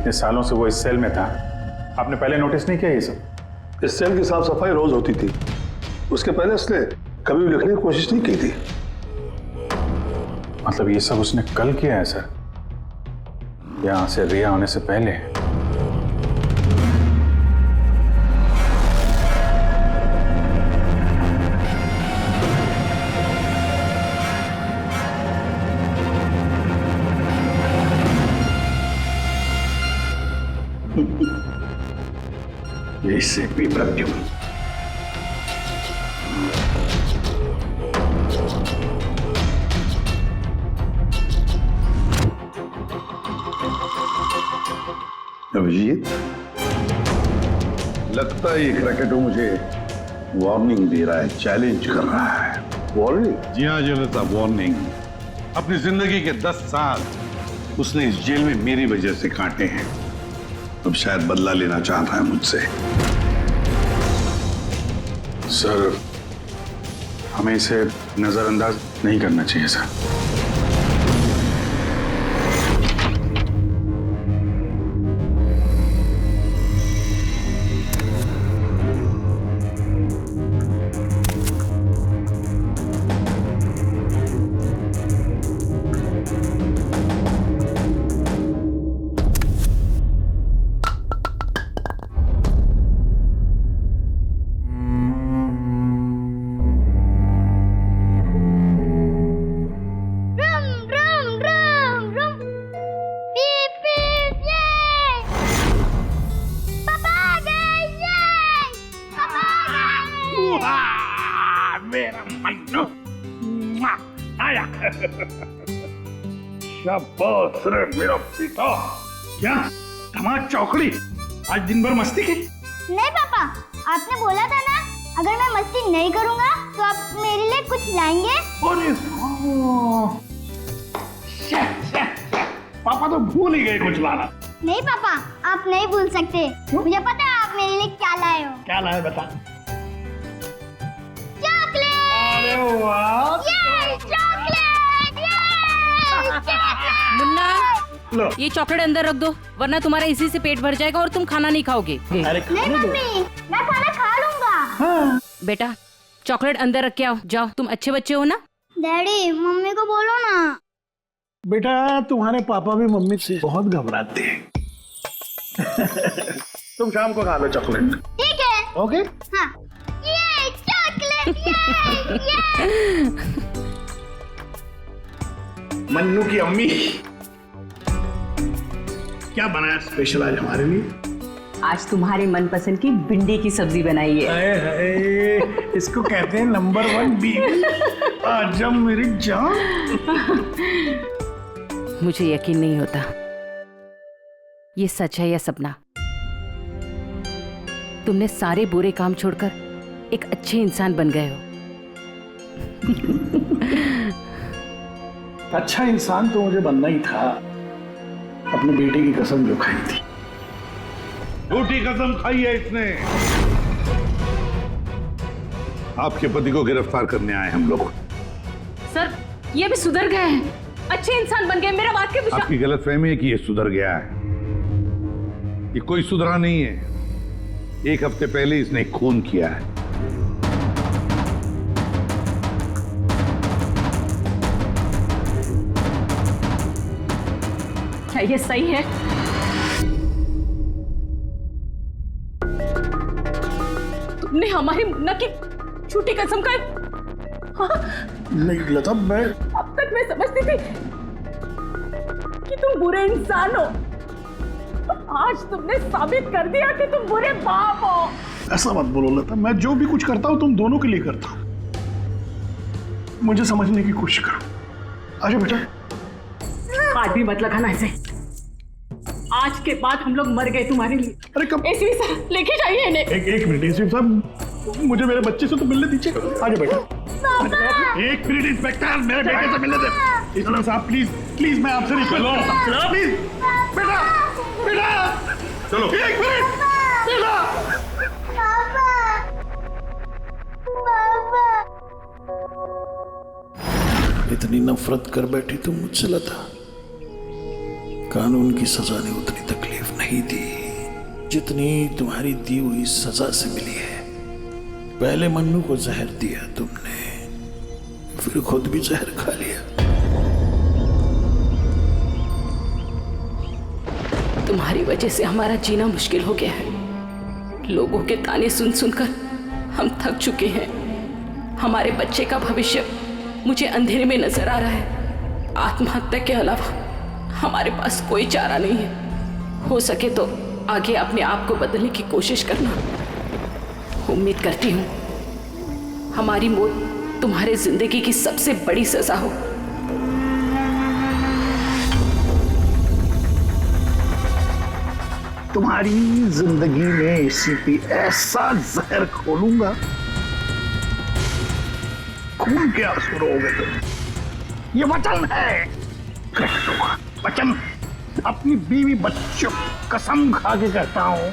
इतने सालों से वो इस सेल में था, आपने पहले नोटिस नहीं किया ये सब? इस सेल की साफ सफाई रोज होती थी, उसके पहले उसने कभी भी लिखने की कोशिश नहीं की थी। मतलब ये सब उसने कल किया है सर, यहां से रिया होने से पहले? इससे भी प्रत्युम अभिजीत, लगता है ये क्रैकेटर मुझे वार्निंग दे रहा है, चैलेंज कर रहा है। वार्निंग? जी हाँ जलता, वार्निंग। अपनी जिंदगी के 10 साल उसने इस जेल में मेरी वजह से काटे हैं। अब शायद बदला लेना चाहता है मुझसे। सर, हमें इसे नजरअंदाज नहीं करना चाहिए सर। शाबाश रे मेरा बेटा। क्या धमाक चौकड़ी, आज दिन भर मस्ती की? नहीं पापा, आपने बोला था ना अगर मैं मस्ती नहीं करूंगा तो आप मेरे लिए कुछ लाएंगे। अरे पापा तो भूल ही गए कुछ लाना। नहीं पापा, आप नहीं भूल सकते। मुझे पता है आप मेरे लिए क्या लाए हो। क्या लाए बता। चॉकलेट। अरे वाह, ये चॉकलेट, ये मुन्ना, लो। ये चॉकलेट अंदर रख दो वरना तुम्हारा इसी से पेट भर जाएगा और तुम खाना नहीं खाओगे। अरे नहीं मम्मी, मैं खाना खा लूंगा। बेटा चॉकलेट अंदर रख के आओ, जाओ, तुम अच्छे बच्चे हो ना। डैडी मम्मी को बोलो ना। बेटा तुम्हारे पापा भी मम्मी से बहुत घबराते हैं। तुम शाम को खा लो चॉकलेट। ठीक है। ओके। हाँ। ये चॉकलेट, ये। मन्नू की अम्मी क्या बनाया स्पेशल आज हमारे लिए? आज तुम्हारे मनपसंद की भिंडी की सब्जी बनाई है। हाय हाय, इसको कहते हैं नंबर 1 बीवी। आजा मेरी जान। मुझे यकीन नहीं होता ये सच है या सपना। तुमने सारे बुरे काम छोड़कर एक अच्छे इंसान बन गए हो। अच्छा इंसान तो मुझे बनना ही था, अपने बेटे की कसम जो खाई थी। झूठी कसम खाई है इसने। आपके पति को गिरफ्तार करने आए हम लोग। सर ये भी सुधर गए हैं, अच्छे इंसान बन गए, मेरा बात के विश्वास। आपकी गलतफहमी है कि ये सुधर गया है। ये कोई सुधरा नहीं है। 1 हफ्ते पहले इसने खून किया है। क्या ये सही है? तुमने हमारी मुन्ना की झूठी कसम खाई। हाँ? नहीं लता, मैं अब तक मैं समझती थी कि तुम बुरे इंसान हो। आज तुमने साबित कर दिया कि तुम बुरे बाप हो। ऐसा मत बोलो लता, मैं जो भी कुछ करता हूं तुम दोनों के लिए करता हूं। मुझे समझने की कोशिश करो। आजा बेटा। हाथ भी मत लगाना ऐसे। आज के बाद हम लोग मर गए तुम्हारे लिए। अरे कब? एसपी साहब लेके जाइए इन्हें। एक मिनट एसपी साहब, मुझे मेरे बच्चे से तो मिलने दीजिए। आजा बेटा। 1 मिनट इंस्पेक्टर, मेरे बेटे से मिलने दे। एसपी साहब प्लीज प्लीज, मैं आपसे रिक्वेस्ट करता हूं प्लीज। बेटा बेटा चलो। 1 मिनट बेटा। इतनी नफरत कर बैठी तुम मुझसे लता, कानून की सजा ने उतनी तकलीफ नहीं। नहीं दी जितनी तुम्हारी दी हुई सजा से मिली है। पहले मन्नू को जहर दिया तुमने, फिर खुद भी जहर खा लिया। तुम्हारी वजह से हमारा जीना मुश्किल हो गया है। लोगों के ताने सुन सुनकर हम थक चुके हैं। हमारे बच्चे का भविष्य मुझे अंधेरे में नजर आ रहा है। आत्महत्या के अलावा हमारे पास कोई चारा नहीं है। हो सके तो आगे अपने आप को बदलने की कोशिश करना। उम्मीद करती हूँ हमारी मौत तुम्हारे जिंदगी की सबसे बड़ी सजा हो। तुम्हारी जिंदगी में एसीपी ऐसा जहर खोलूंगा, खून के आंसू रोगे तुम। ये वचन है, कह दूंगा वचन। अपनी बीवी बच्चों कसम खा के कहता हूं,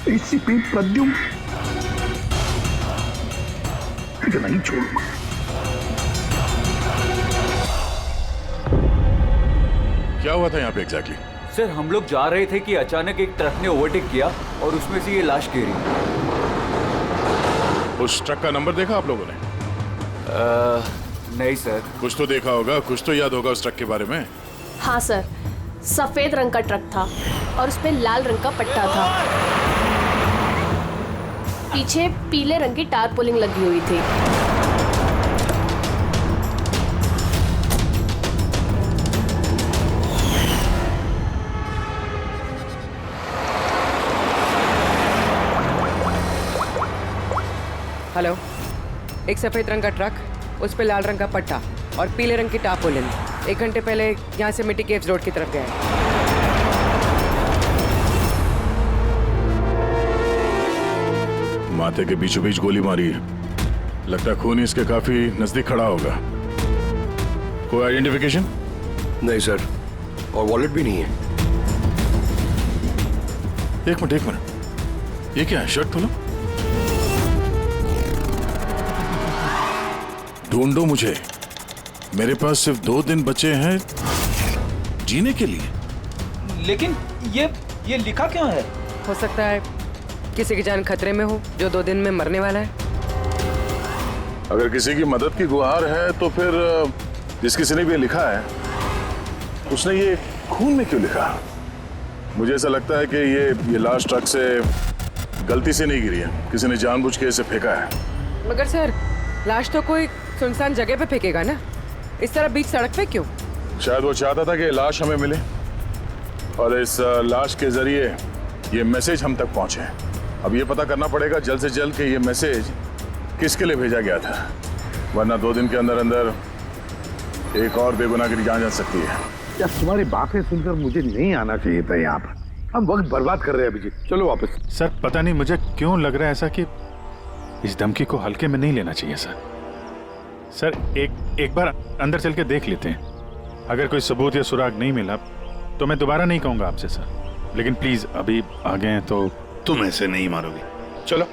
एसीपी प्रद्युम्न तुझे नहीं छोड़ूंगा। क्या हुआ था यहाँ पे एग्जैक्टली? सर हम लोग जा रहे थे कि अचानक एक ट्रक ने ओवरटेक किया और उसमें से ये लाश गिरी। उस ट्रक का नंबर देखा आप लोगों ने? नहीं सर। कुछ तो देखा होगा, कुछ तो याद होगा उस ट्रक के बारे में। हाँ सर, सफेद रंग का ट्रक था और उस पे लाल रंग का पट्टा था। पीछे पीले रंग की टारपोलिंग लगी हुई थी। हेलो, एक सफेद रंग का ट्रक, उस पे लाल रंग का पट्टा और पीले रंग की टारपोलिन 1 घंटे पहले यहाँ से मिट्टी केव्स रोड की तरफ गया है। माथे के बीचों बीच गोली मारी है। लगता है खून इसके काफी नजदीक खड़ा होगा। कोई आइडेंटिफिकेशन? नहीं सर, और वॉलेट भी नहीं है। एक मिनट, ये क्या है? शर्ट खोलो, ढूंढो मुझे। मेरे पास सिर्फ 2 दिन बचे हैं जीने के लिए। लेकिन ये लिखा क्यों है? हो सकता है किसी की जान खतरे में हो जो 2 दिन में मरने वाला है। अगर किसी की मदद की गुहार है तो फिर जिस किसी ने भी ये लिखा है उसने ये खून में क्यों लिखा? मुझे ऐसा लगता है कि ये लाश ट्रक से गलती से नहीं गिरी है, किसी ने जानबूझ के इसे फेंका है। मगर सर, लाश तो कोई सुनसान जगह पे फेंकेगा ना, इस तरह बीच सड़क पे क्यों? शायद वो चाहता था कि लाश हमें मिले और इस लाश के जरिए ये मैसेज हम तक पहुंचे। अब ये पता करना पड़ेगा जल्द से जल्द कि ये मैसेज किसके लिए भेजा गया था, वरना 2 दिन के अंदर अंदर एक और बेगुनाह की जान जा सकती है। यार तुम्हारी बातें सुनकर मुझे नहीं आना चाहिए था यहाँ पर। हम वक्त बर्बाद कर रहे हैं अभिजीत, चलो वापस। सर पता नहीं मुझे क्यों लग रहा है ऐसा कि इस धमकी को हल्के में नहीं लेना चाहिए सर। एक बार अंदर चल के देख लेते हैं। अगर कोई सबूत या सुराग नहीं मिला तो मैं दोबारा नहीं कहूंगा आपसे सर, लेकिन प्लीज अभी आ गए हैं तो। तुम ऐसे नहीं मारोगे, चलो।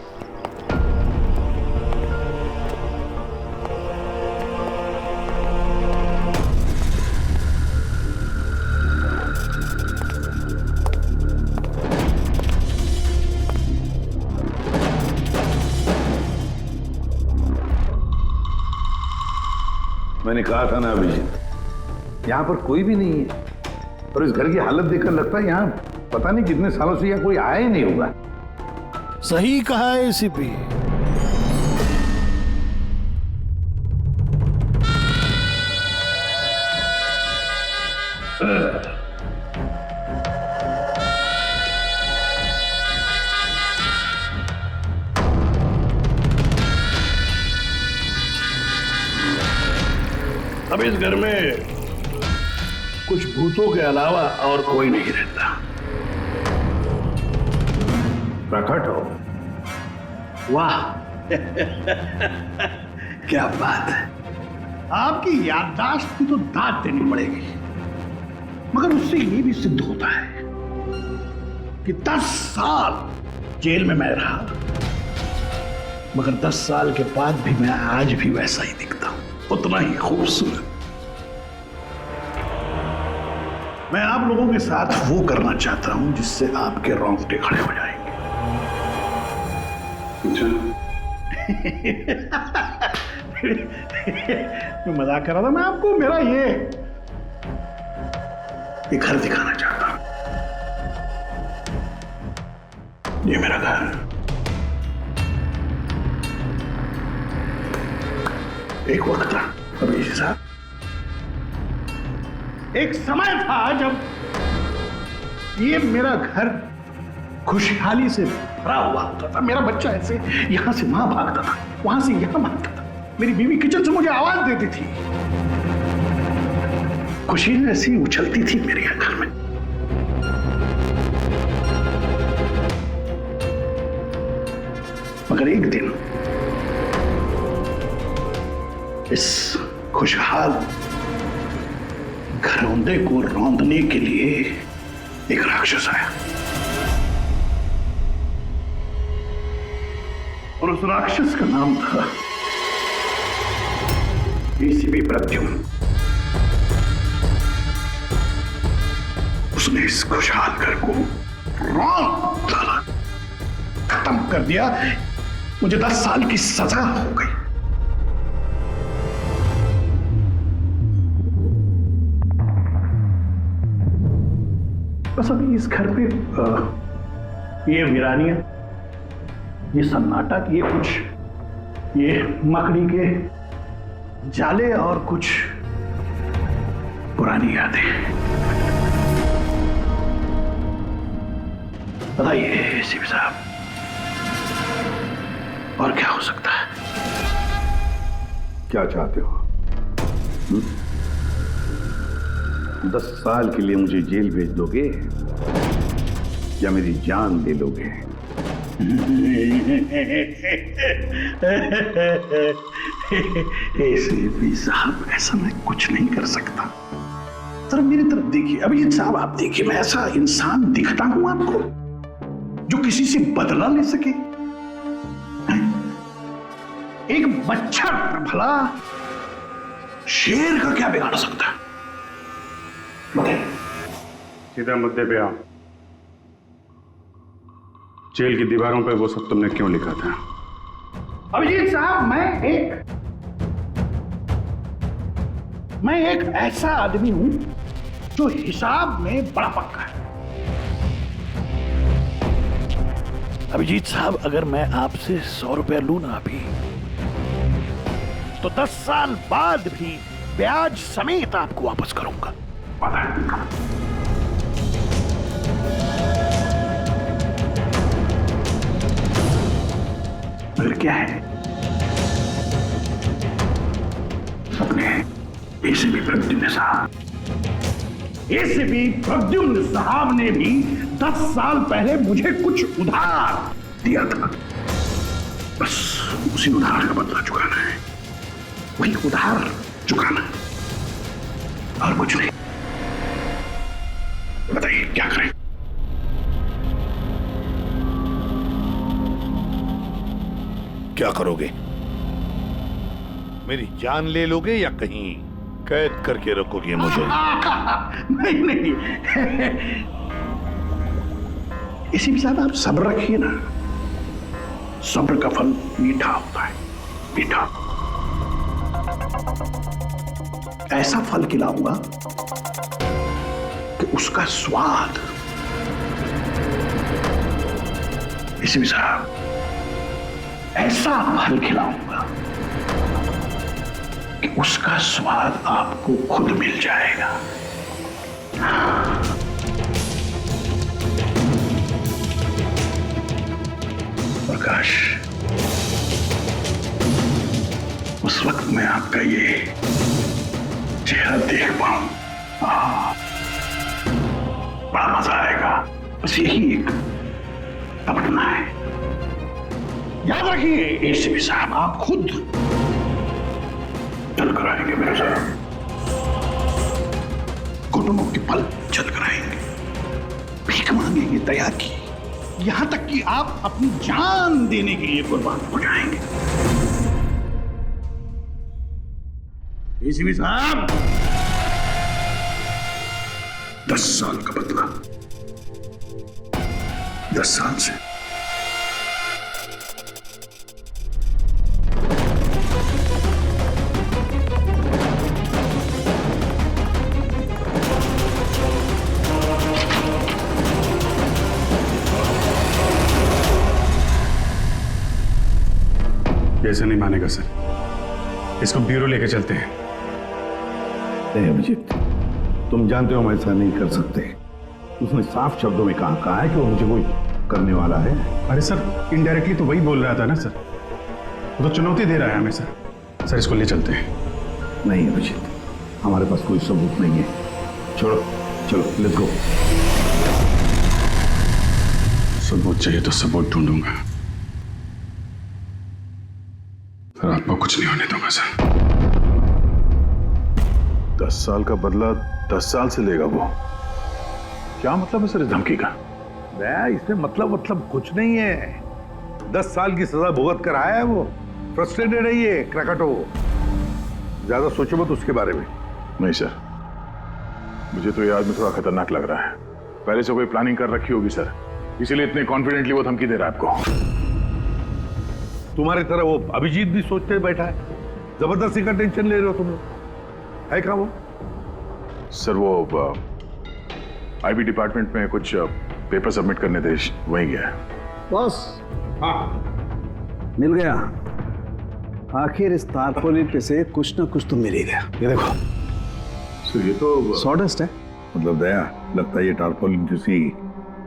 मैंने कहा था ना अभिजीत, यहाँ पर कोई भी नहीं है। और इस घर की हालत देखकर लगता है यहाँ पता नहीं कितने सालों से यहाँ कोई आया ही नहीं होगा। सही कहा है एसीपी। अब इस घर में कुछ भूतों के अलावा और कोई नहीं रहता। प्रकट हो। वाह क्या बात है। आपकी याददाश्त की तो दाद देनी पड़ेगी, मगर उससे ये भी सिद्ध होता है कि 10 साल जेल में मैं रहा, मगर 10 साल के बाद भी मैं आज भी वैसा ही दिखता हूं, उतना ही खूबसूरत। मैं आप लोगों के साथ वो करना चाहता हूं जिससे आपके रोंगटे खड़े हो जाएंगे। मैं मजाक कर रहा था मैं आपको। मेरा ये घर दिखाना चाहता हूं। ये मेरा घर, एक वक्त था रमेश साहब, एक समय था जब ये मेरा घर खुशहाली से भरा हुआ होता था। मेरा बच्चा ऐसे यहां से वहां भागता था, वहां से यहां भागता था। मेरी बीवी किचन से मुझे आवाज देती थी, खुशी ऐसी उछलती थी मेरे घर में। मगर एक दिन इस खुशहाल घरौंदे को रौंदने के लिए एक राक्षस आया और उस राक्षस का नाम था एसीपी प्रद्युम्न। उसने इस खुशहाल घर को रौंद डाला, खत्म कर दिया। मुझे 10 साल की सजा हो गई। बस अभी इस घर पे ये वीरानियां, ये सन्नाटा, ये कुछ ये मकड़ी के जाले और कुछ पुरानी यादें। बताइए एसीपी साहब, और क्या हो सकता है? क्या चाहते हो? 10 साल के लिए मुझे जेल भेज दोगे या मेरी जान ले लोगे? एसीपी साहब, ऐसा मैं कुछ नहीं कर सकता। सर मेरी तरफ देखिए। अभिजीत साहब आप देखिए, मैं ऐसा इंसान दिखता हूं आपको जो किसी से बदला ले सके? एक बच्चा भला शेर का क्या बिगाड़ सकता है? बताइए। सीधा मुद्दे पे आओ। जेल की दीवारों पे वो सब तुमने क्यों लिखा था? अभिजीत साहब, मैं एक ऐसा आदमी हूं जो हिसाब में बड़ा पक्का है। अभिजीत साहब, अगर मैं आपसे 100 रुपया लूं ना अभी, तो 10 साल बाद भी ब्याज समेत आपको वापस करूंगा। पता है? मगर क्या है, अपने एसीपी प्रद्युम्न साहब ने भी 10 साल पहले मुझे कुछ उधार दिया था। बस उसी उधार का बदला चुकाना है, वही उधार चुकाना है, और कुछ नहीं। बताइए क्या करें? क्या करोगे? मेरी जान ले लोगे या कहीं कैद करके रखोगे मुझे? नहीं एसीपी साहब, आप सब्र रखिए ना। सब्र का फल मीठा होता है, मीठा। ऐसा फल खिलाऊंगा कि उसका स्वाद, एसीपी साहब, ऐसा फल खिलाऊंगा कि उसका स्वाद आपको खुद मिल जाएगा। प्रकाश, उस वक्त मैं आपका ये चेहरा देख पाऊं, बड़ा मजा आएगा। बस यही एक तमन्ना है। याद रखिए एसीपी साहब, आप खुद चल कर आएंगे मेरे साथ, घुटनों के पल चल कर आएंगे, भीख मांगेंगे दया की, यहां तक कि आप अपनी जान देने के लिए कुर्बान हो जाएंगे। एसीपी साहब, 10 साल का बदला, 10 साल से। ऐसा नहीं मानेगा सर, इसको ब्यूरो लेके चलते हैं। नहीं अभिजीत, तुम जानते हो हम ऐसा नहीं कर सकते। उसने साफ शब्दों में कहा है कि वो मुझे कोई करने वाला है। अरे सर, इनडायरेक्टली तो वही बोल रहा था ना सर, वो तो चुनौती दे रहा है हमें सर। सर इसको ले चलते हैं। नहीं अभिजीत, हमारे पास कोई सबूत नहीं है। छोड़ो, चलो लेट्स गो। सबूत चाहिए तो सबूत ढूंढूंगा, पर आपको कुछ नहीं होने दूंगा सर। 10 साल का बदला 10 साल से लेगा वो? क्या मतलब है सर इस धमकी का? इसमें मतलब कुछ नहीं है। 10 साल की सजा भुगत कर आया है वो। फ्रस्ट्रेटेड है ये क्रैकटो। ज्यादा सोचो मत उसके बारे में। नहीं सर, मुझे तो ये आदमी थोड़ा खतरनाक लग रहा है। पहले से कोई प्लानिंग कर रखी होगी सर, इसीलिए इतने कॉन्फिडेंटली वो धमकी दे रहा है आपको। तुम्हारी तरह वो अभिजीत भी सोचते बैठा है। जबरदस्ती का टेंशन ले रहे हो तुम लोग। है क्या वो? सर वो आईबी डिपार्टमेंट में कुछ पेपर सबमिट करने थे, वहीं गया है। बस मिल गया। आखिर इस तारपोलिन पे से कुछ ना कुछ तो मिल ही गया। ये देखो, तो ये तो सॉडस्ट है। मतलब दया, लगता है ये टारपोलिन किसी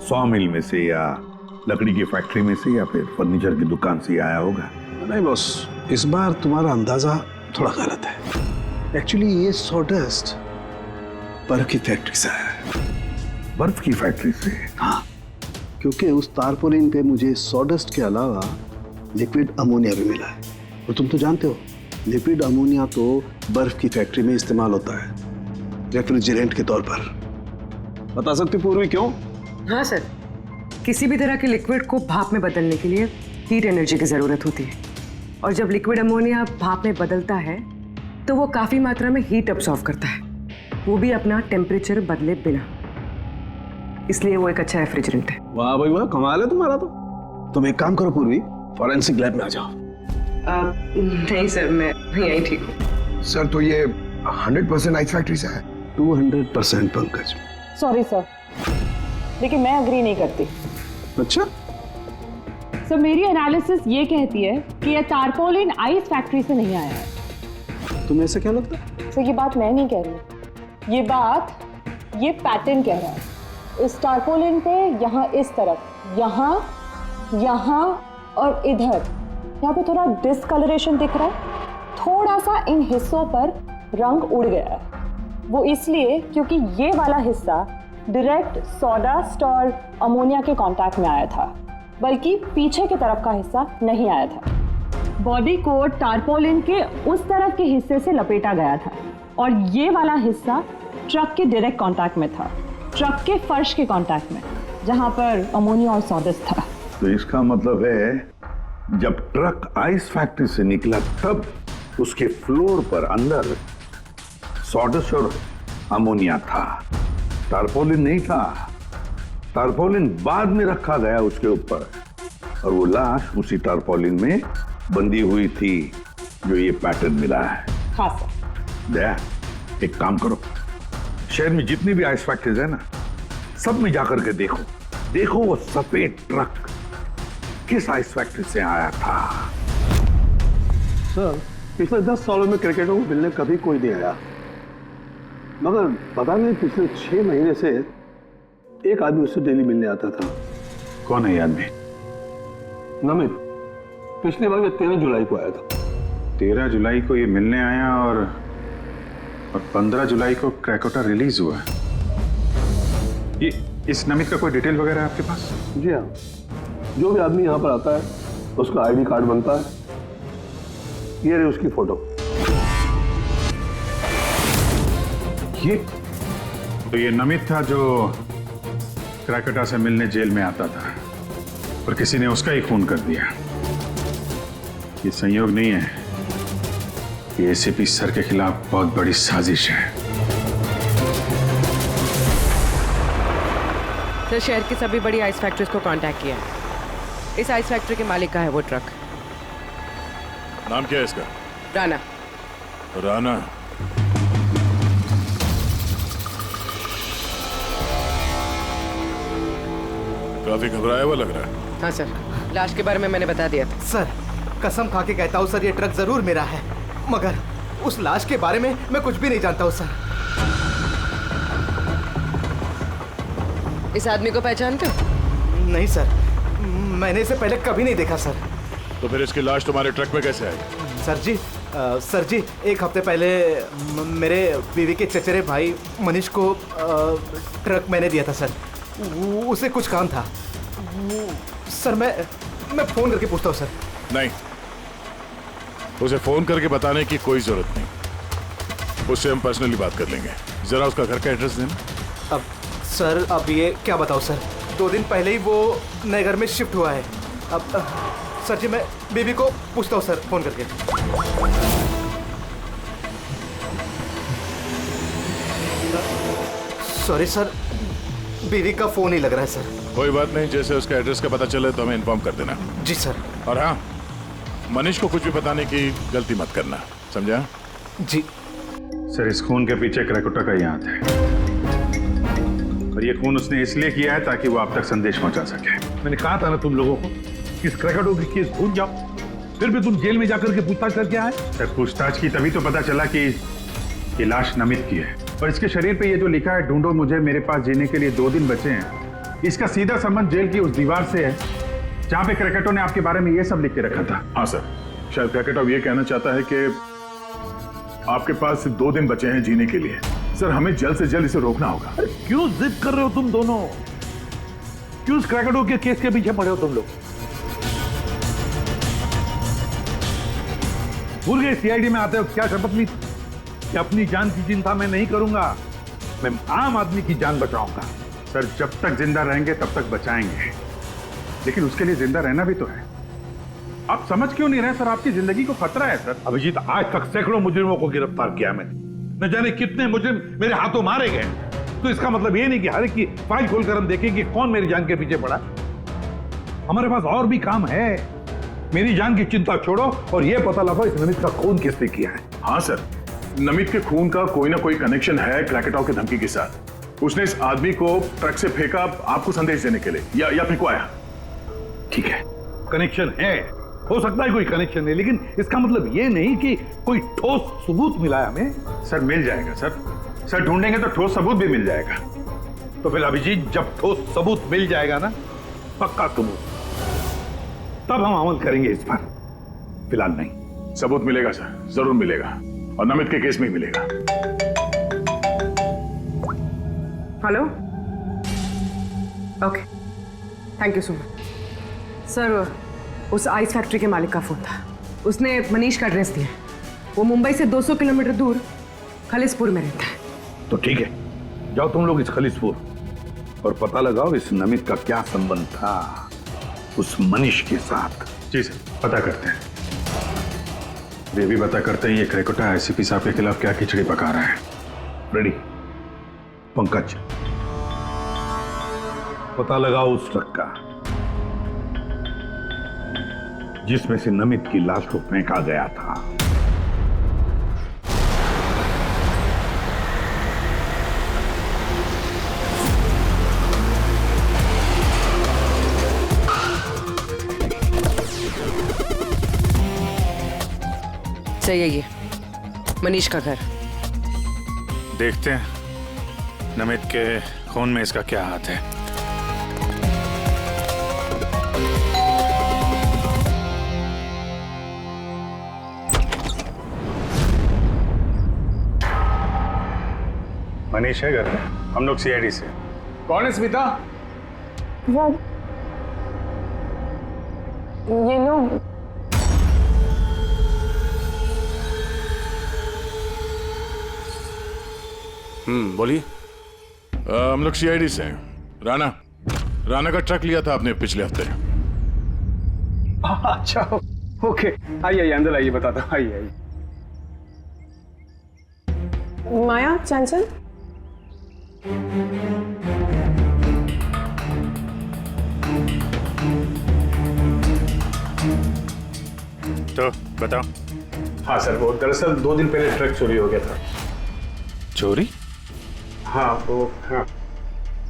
सॉ मिल में से या लकड़ी की फैक्ट्री में से या फिर फर्नीचर की दुकान से आया होगा। नहीं बॉस, इस बार तुम्हारा अंदाजा थोड़ा गलत है। एक्चुअली ये सॉडस्ट बर्फ की फैक्ट्री से है। बर्फ की फैक्ट्री से? हाँ, क्योंकि उस तारपोलिन पे मुझे सॉडस्ट के अलावा लिक्विड अमोनिया भी मिला है। और तुम तो जानते हो, लिक्विड अमोनिया तो बर्फ की फैक्ट्री में इस्तेमाल होता है रेफ्रिजरेंट के तौर पर। बता सकते पूर्वी क्यों? हाँ सर, किसी भी तरह के लिक्विड को भाप में बदलने के लिए हीट एनर्जी की ज़रूरत होती है, और जब लिक्विड अमोनिया भाप में बदलता है तो वो काफ़ी मात्रा में हीट अब्सॉर्ब करता है, वो भी अपना टेम्परेचर बदले बिना। इसलिए वो एक अच्छा रेफ्रिजरेंट है। वाह भाई वाह, कमाल है तुम्हारा तो। तुम एक काम करो पूर्वी, फॉरेंसिक लैब में आ जाओ। नहीं सर, मैं यहीं ठीक हूँ। सर तो ये 100% आइस फैक्ट्री से है? 200% पंकज। सॉरी सर, लेकिन मैं अग्री नहीं करती। अच्छा? सर मेरी एनालिसिस ये कहती है कि ये टारपोलिन आइस फैक्ट्री से नहीं आया है। तुम्हें ऐसा क्या लगता है? सर ये बात मैं नहीं कह रही, ये बात ये पैटर्न कह रहा है। इस टारपोलिन पे यहाँ इस तरफ, यहाँ और इधर, यहाँ पे थोड़ा डिस्कलरेशन दिख रहा है। थोड़ा सा इन हिस्सों पर रंग उड़ गया है। वो इसलिए क्योंकि ये वाला हिस्सा डायरेक्ट सॉडास्ट और अमोनिया के कांटेक्ट में आया था, बल्कि पीछे की तरफ का हिस्सा नहीं आया था। बॉडी को टारपोलिन के उस तरफ के हिस्से से लपेटा गया था, और ये वाला हिस्सा ट्रक के डायरेक्ट कांटेक्ट में था, ट्रक के फर्श के कांटेक्ट में, जहां पर अमोनिया और सॉडस्ट था। तो इसका मतलब है जब ट्रक आइस फैक्ट्री से निकला तब उसके फ्लोर पर अंदर सॉडस्ट और अमोनिया था, टारपोलिन नहीं था। टारपोलिन बाद में रखा गया उसके ऊपर, और वो लाश उसी टारपोलिन में बंधी हुई थी जो ये पैटर्न मिला है। हाँ सर। दया, एक काम करो, शहर में जितनी भी आइस फैक्ट्रीज है ना, सब में जाकर के देखो वो सफेद ट्रक किस आइस फैक्ट्री से आया था। सर पिछले 10 सालों में क्रिकेटरों को मिलने कभी कोई नहीं आया, मगर पता नहीं पिछले 6 महीने से एक आदमी उससे डेली मिलने आता था। कौन है ये आदमी? नमित। पिछली बार 13 जुलाई को आया था। 13 जुलाई को ये मिलने आया और 15 जुलाई को क्रैकोटा रिलीज हुआ। ये इस नमित का कोई डिटेल वगैरह है आपके पास? जी हाँ, जो भी आदमी यहाँ पर आता है उसका आईडी कार्ड बनता है। ये रही उसकी फोटो। ये नमित था जो क्रैकोटा से मिलने जेल में आता था, और किसी ने उसका ही खून कर दिया। ये संयोग नहीं है, ये एसीपी सर के खिलाफ बहुत बड़ी साजिश है। सर शहर की सभी बड़ी आइस फैक्ट्रीज को कांटेक्ट किया है। इस आइस फैक्ट्री के मालिक का है वो ट्रक। नाम क्या है इसका? राणा। राणा। काफी घबराया हुआ लग रहा है। हाँ सर, लाश के बारे में मैंने बता दिया था। सर कसम खा के कहता हूँ सर, ये ट्रक जरूर मेरा है, मगर उस लाश के बारे में मैं कुछ भी नहीं जानता हूँ सर। इस आदमी को पहचानते हो? नहीं सर, मैंने इसे पहले कभी नहीं देखा सर। तो फिर इसकी लाश तुम्हारे ट्रक में कैसे आई? सर जी, एक हफ्ते पहले मेरे बीवी के चचेरे भाई मनीष को ट्रक मैंने दिया था सर। उसे कुछ काम था सर। मैं फोन करके पूछता हूँ सर। नहीं, उसे फोन करके बताने की कोई जरूरत नहीं। उससे हम पर्सनली बात कर लेंगे। जरा उसका घर का एड्रेस देना। अब सर, अब ये क्या बताऊँ सर, 2 दिन पहले ही वो नए घर में शिफ्ट हुआ है। अब सर जी, मैं बीवी को पूछता हूँ सर फोन करके। सॉरी सर, बीवी का फोन ही लग रहा है सर। कोई बात नहीं, जैसे उसका एड्रेस का पता चले तो हमें इन्फॉर्म कर देना। जी सर। और हाँ, मनीष को कुछ भी बताने की गलती मत करना, समझा? जी सर, इस खून के पीछे क्रैकोटा का ही हाथ है, और ये खून उसने इसलिए किया है ताकि वो आप तक संदेश पहुंचा सके। मैंने कहा था ना तुम लोगों को, इस क्रैकोटो की केस भूल जाओ, फिर भी तुम जेल में जाकर के पूछताछ करके आए। सर, पूछताछ की तभी तो पता चला कि ये लाश नमित की है, और इसके शरीर पे ये जो लिखा है, ढूंढो मुझे, मेरे पास जीने के लिए 2 दिन बचे हैं, इसका सीधा संबंध जेल की उस दीवार से है जहां पे क्रैकेटो ने आपके बारे में ये सब लिख के रखा था। हाँ सर, शायद क्रैकेटो ये कहना चाहता है कि आपके पास सिर्फ 2 दिन बचे हैं जीने के लिए। सर, हमें जल्द से जल्द इसे रोकना होगा। क्यों जिद कर रहे हो तुम दोनों? क्यों इस क्रैकोटो के केस के पीछे पड़े हो तुम लोग? भूल गए सीआईडी में आते हो क्या शपथ ली कि अपनी जान की चिंता मैं नहीं करूंगा, मैं आम आदमी की जान बचाऊंगा। सर, जब तक जिंदा रहेंगे तब तक बचाएंगे, लेकिन उसके लिए जिंदा रहना भी तो है। आप समझ क्यों नहीं रहे सर? आपकी जिंदगी को खतरा है सर। अभिजीत, आज तक सैकड़ों मुजरिमों को गिरफ्तार किया मैंने, न जाने कितने मुजरिम मेरे हाथों मारे गए। तो इसका मतलब ये नहीं कि हर एक की फाइल खोलकर हम देखें कि कौन मेरी जान के पीछे पड़ा। हमारे पास और भी काम है। मेरी जान की चिंता छोड़ो और ये पता लगाओ इस नमित का खून किसने किया है। हाँ सर, नमित के खून का कोई ना कोई कनेक्शन है क्रैकेटो की धमकी के साथ। उसने इस आदमी को ट्रक से फेंका आपको संदेश देने के लिए, या फेंकवाया। ठीक है, कनेक्शन है, हो सकता है कोई कनेक्शन है, लेकिन इसका मतलब ये नहीं कि कोई ठोस सबूत मिला है हमें। सर, मिल जाएगा सर। सर, ढूंढेंगे तो ठोस सबूत भी मिल जाएगा। तो फिर अभिजीत, जब ठोस सबूत मिल जाएगा ना, पक्का सबूत, तब हम अमल करेंगे इस पर। फिलहाल नहीं। सबूत मिलेगा सर, जरूर मिलेगा, और नमित के केस में ही मिलेगा। Hello, okay, thank you so much. Sir, उस आइस फैक्ट्री के मालिक का फोन था। उसने मनीष का एड्रेस दिया। वो मुंबई से 200 किलोमीटर दूर खलिसपुर में रहता है। तो ठीक है, जाओ तुम लोग इस खलिसपुर और पता लगाओ इस नमित का क्या संबंध था उस मनीष के साथ। जी सर, पता करते हैं। वे भी पता करते हैं ये क्रैकोटा आईसीपी साहब के खिलाफ क्या खिचड़ी पका रहा है। रेडी? पंकज, पता लगाओ उस ट्रक का जिसमें से नमित की लाश को फेंका गया था। सही है, ये मनीष का घर। देखते हैं नमित के खून में इसका क्या हाथ है। मनीष है घर में, हम लोग सीआईडी से। कौन है स्मिता? ये लोग बोलिए। हम लोग सीआईडी से हैं। राणा का ट्रक लिया था आपने पिछले हफ्ते। अच्छा, ओके, आइए अंदर आइए, बताता हूँ। आइए। माया, चंचल, तो बताओ। हाँ सर, वो दरअसल 2 दिन पहले ट्रक चोरी हो गया था। चोरी? हाँ वो, हाँ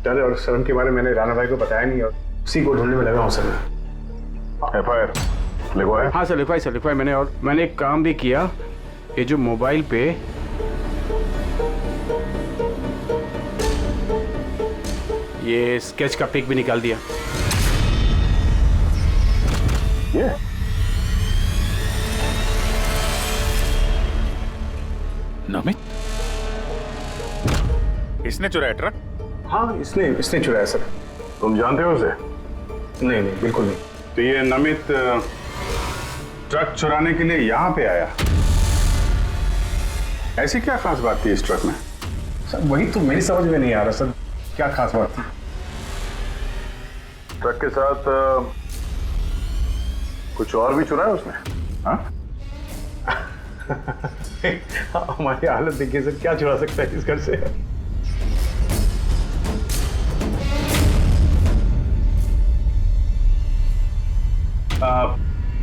डर और शर्म के बारे में मैंने राणा भाई को बताया नहीं और उसी को ढूंढने में लगा हूँ सर। FIR लिखवाया? हाँ सर, लिखवाया मैंने, और मैंने एक काम भी किया। ये जो मोबाइल पे ये स्केच का पिक भी निकाल दिया। ये नमित, इसने चुराया ट्रक? हाँ इसने चुराया सर। तुम जानते हो उसे? नहीं बिल्कुल नहीं। तो ये नमित ट्रक चुराने के लिए यहाँ पे आया, ऐसी क्या खास बात थी इस ट्रक में? सर वही तो मेरी समझ में नहीं आ रहा सर, क्या खास बात थी? ट्रक के साथ कुछ और भी चुराया उसने? हाँ? हमारी हालत देखिए सर, क्या चुरा सकता है इस घर से?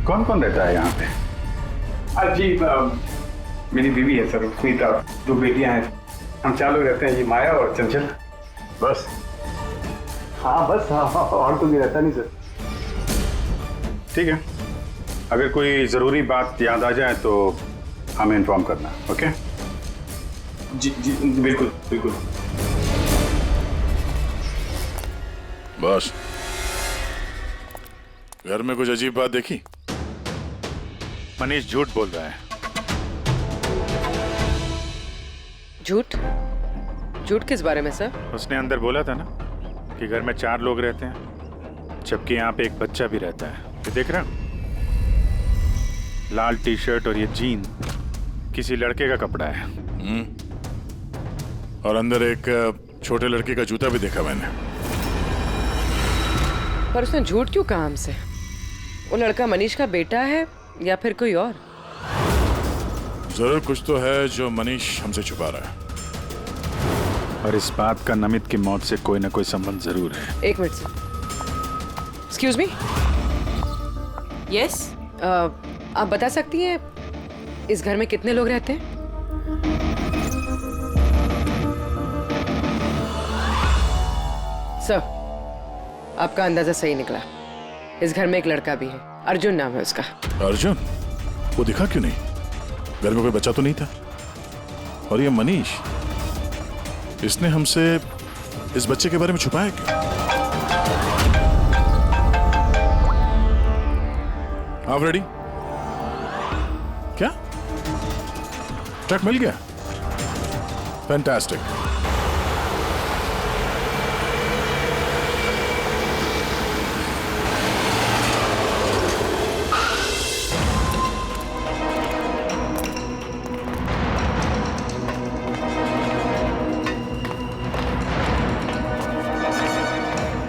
कौन कौन रहता है यहाँ पे? जी मेरी बीवी है सर, सुनीता, 2 बेटियां हैं। हम 4 लोग रहते हैं, ये माया और चंचल। बस? हाँ बस, हाँ और तो भी रहता नहीं सर। ठीक है, अगर कोई जरूरी बात याद आ जाए तो हमें इन्फॉर्म करना। ओके? जी बिल्कुल। बस घर में कुछ अजीब बात देखी? मनीष झूठ बोल रहा है। झूठ किस बारे में सर? उसने अंदर बोला था ना कि घर में 4 लोग रहते हैं, जबकि यहाँ पे एक बच्चा भी रहता है। ये देख रहे हो? लाल टी-शर्ट और ये जीन किसी लड़के का कपड़ा है। और अंदर एक छोटे लड़के का जूता भी देखा मैंने। पर उसने झूठ क्यों कहा हमसे? वो लड़का मनीष का बेटा है या फिर कोई और? जरूर कुछ तो है जो मनीष हमसे छुपा रहा है। और इस बात का नमित की मौत से कोई ना कोई संबंध जरूर है। 1 minute sir. Excuse me. Yes, आप बता सकती हैं इस घर में कितने लोग रहते हैं? सर, आपका अंदाजा सही निकला। इस घर में एक लड़का भी है, अर्जुन नाम है उसका। अर्जुन? वो दिखा क्यों नहीं? घर में कोई बच्चा तो नहीं था? और ये मनीष, इसने हमसे इस बच्चे के बारे में छुपाया क्यों? आप रेडी? क्या? ट्रक मिल गया? फैंटास्टिक।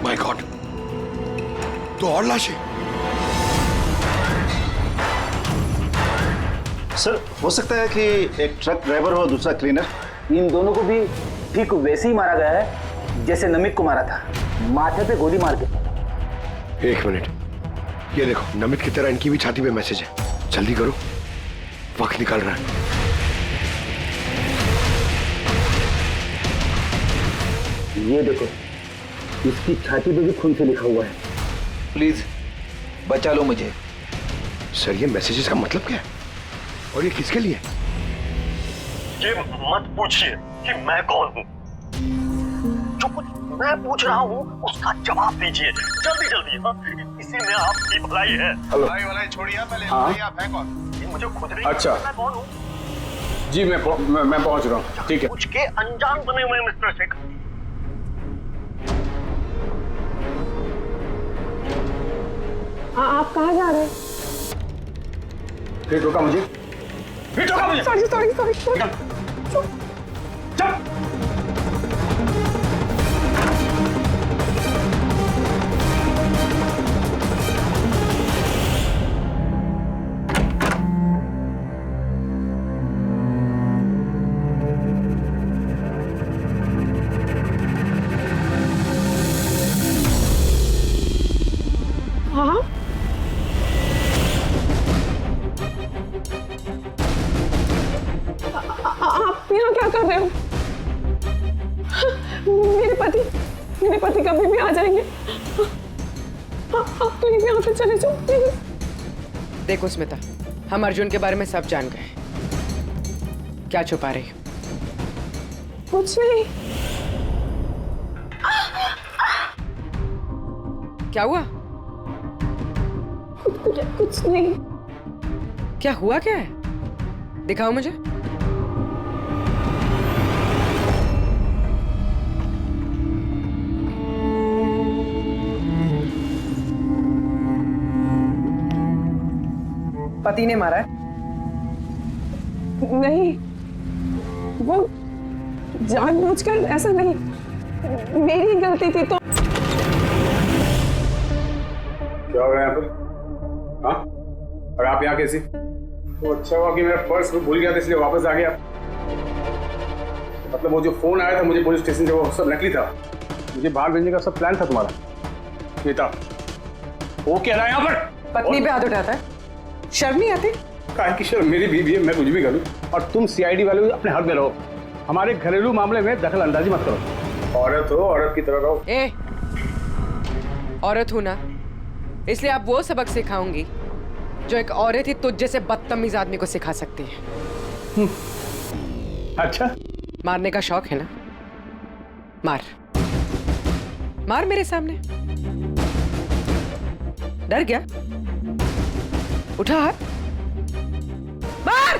माय गॉड, तो और लाशें। सर, हो सकता है कि एक ट्रक ड्राइवर और दूसरा क्लीनर। इन दोनों को भी ठीक वैसे ही मारा गया है जैसे नमित को मारा था, माथे पे गोली मार के। 1 मिनट, ये देखो, नमित की तरह इनकी भी छाती पे मैसेज है। जल्दी करो, वक्त निकल रहा है। ये देखो, इसकी छाती पे भी खून से लिखा हुआ है। प्लीज बचा लो मुझे। सर, ये मैसेजेस का मतलब क्या है और ये किसके लिए? ये मत पूछिए कि मैं कौन हूँ। जो कुछ मैं पूछ रहा हूँ उसका जवाब दीजिए जल्दी जल्दी। हाँ, इसी में आपकी भलाई है। भलाई छोड़िए पहले। हाँ? आप हैं कौन? ये मुझे खुद नहीं अच्छा। पता मैं कौन हूँ। जी मैं पहुंच रहा हूँ। ठीक है। कुछ के अनजान बने हुए मिस्टर शेखर। आप कहाँ जा रहे हैं? फिर रोका मुझे। सॉरी। कर रहे हो? मेरे पति कभी भी आ जाएंगे। आप प्लीज यहाँ से चले जाओ प्लीज। देखो स्मिता, हम अर्जुन के बारे में सब जान गए। क्या छुपा रही हो? कुछ नहीं। क्या हुआ? कुछ नहीं। क्या हुआ? क्या है? दिखाओ मुझे। पति ने मारा है? नहीं, वो जानबूझकर ऐसा नहीं, मेरी गलती थी। तो क्या हो रहा है यहाँ पर? हाँ? और आप यहाँ कैसी? तो अच्छा हुआ कि मेरा पर्स भूल गया था इसलिए वापस आ गया। मतलब वो जो फोन आया था मुझे पुलिस स्टेशन से, वो सब नकली था। मुझे बाहर भेजने का सब प्लान था तुम्हारा। बेटा, वो कह रहा है यहाँ पर पत्नी पे हाथ उठाता है? शर्म नहीं आती? काहे की शर्म? मेरी बीवी है, मैं कुछ भी करूँ। और तुम सीआईडी वाले अपने हक में रहो, हमारे घरेलू मामले में दखल अंदाजी मत करो। औरत हो, औरत की तरह रहो। ए, औरत हूं ना, इसलिए आप वो सबक सिखाऊंगी जो एक औरत ही तुझ जैसे बदतमीज आदमी को सिखा सकती है। अच्छा, मारने का शौक है ना? मार मार मेरे सामने। डर गया? उठा हाथ, मार।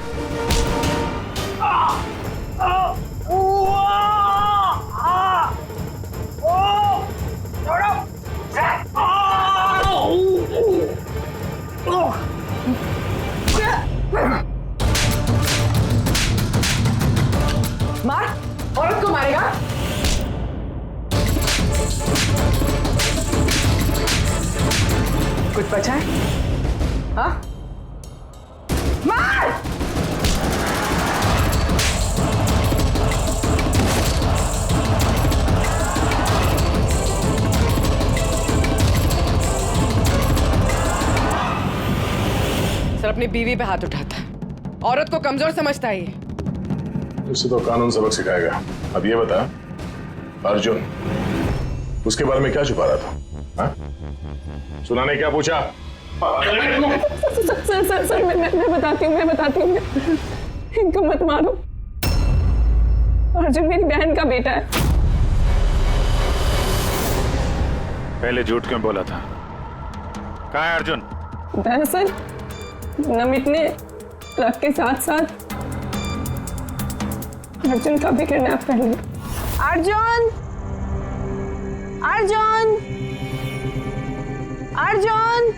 मार, औरत को मारेगा? कुछ बचा है? हाँ? मार! सर अपनी बीवी पे हाथ उठाता, औरत को कमजोर समझता है ये। उसे तो कानून सबक सिखाएगा। अब ये बता, अर्जुन उसके बारे में क्या छुपा रहा था? हा? सुना ने क्या पूछा? सर मैं बताती हूँ। इनको मत मारो। अर्जुन मेरी बहन का बेटा है। पहले झूठ क्यों बोला था? कहाँ है अर्जुन? दरअसल नमित ने ट्रक के साथ साथ अर्जुन का भी किडनैप कर लिया। अर्जुन! अर्जुन! अर्जुन!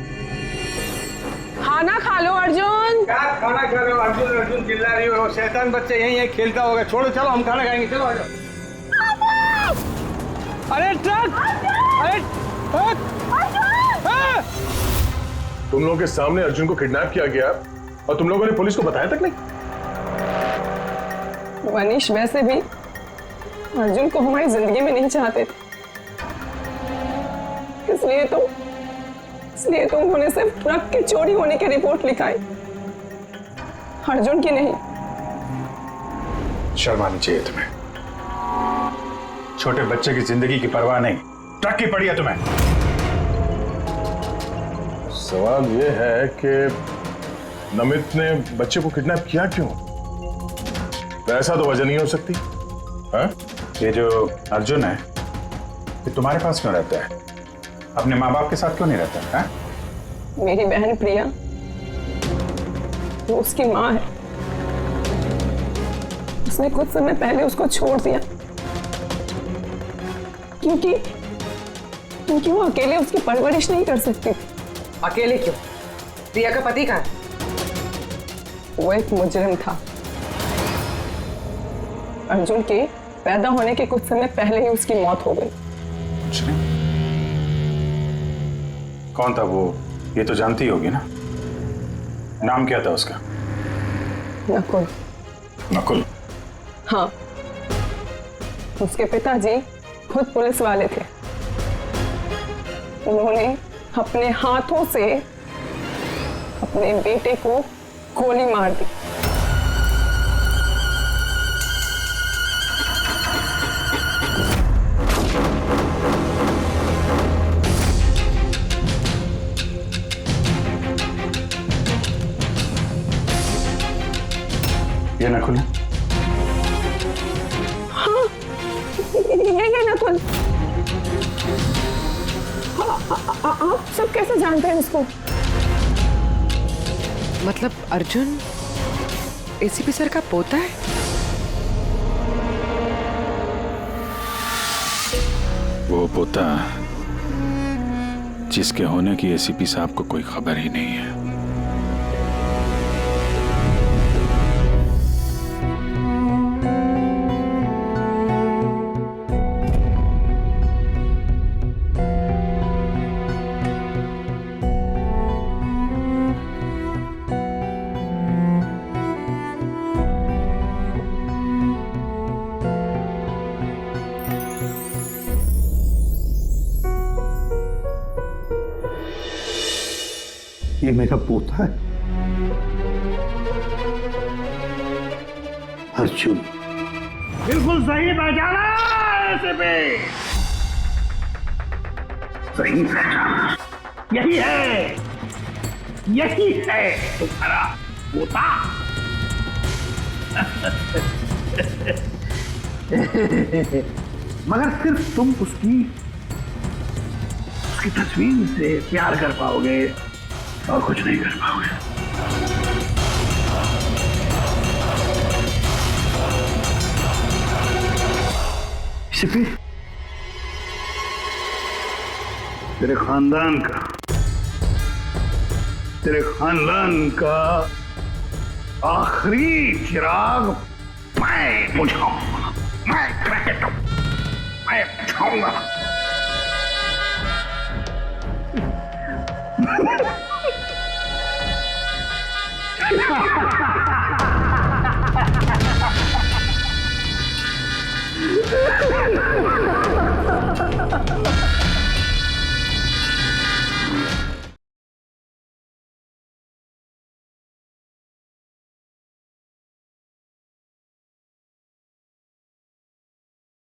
खाना खा लो अर्जुन। क्या खाना खा रहे हो? अर्जुन अर्जुन चिल्ला रही हो। शैतान बच्चा यहीं है, खेलता होगा। छोड़ो, चलो हम खाना खाएंगे। चलो आ जाओ। अरे ट्रक! अरे ट्रक! तुम लोगों के सामने अर्जुन को किडनैप किया गया और तुम लोगों ने पुलिस को बताया तक नहीं? मनीष वैसे भी अर्जुन को हमारी जिंदगी में नहीं चाहते थे, इसलिए तो उन्होंने सिर्फ ट्रक के चोरी होने की रिपोर्ट लिखाई, अर्जुन की नहीं। शर्म आनी चाहिए तुम्हें। छोटे बच्चे की जिंदगी की परवाह नहीं, ट्रक की पड़ी है तुम्हें। सवाल ये है कि नमित ने बच्चे को किडनैप किया क्यों? ऐसा तो वजह नहीं हो सकती। हा? ये जो अर्जुन है ये तुम्हारे पास क्यों रहता है? अपने माँ बाप के साथ क्यों नहीं रहता है? मेरी बहन प्रिया, वो उसकी माँ है। उसने कुछ समय पहले उसको छोड़ दिया क्योंकि वो अकेले उसकी परवरिश नहीं कर सकती। अकेले क्यों? प्रिया का पति कहाँ है? वो एक मुजरिम था। अर्जुन के पैदा होने के कुछ समय पहले ही उसकी मौत हो गई। कौन था वो? ये तो जानती होगी ना। नाम क्या था उसका? नकुल। नकुल? हाँ, उसके पिताजी खुद पुलिस वाले थे। उन्होंने अपने हाथों से अपने बेटे को गोली मार दी। अर्जुन, आप सब कैसे जानते हैं इसको? मतलब अर्जुन एसीपी सर का पोता है? वो पोता जिसके होने की एसीपी साहब को कोई खबर ही नहीं है। ये मेरा पोता है अर्जुन। बिल्कुल सही पहचाना ऐसे पे, सही पहचाना। यही है तुम्हारा पोता। मगर सिर्फ तुम उसकी तस्वीर से प्यार कर पाओगे और कुछ नहीं कर पाओगे। सिर्फ तेरे खानदान का आखिरी चिराग मैं बुझाऊंगा, मैं बुझाऊंगा।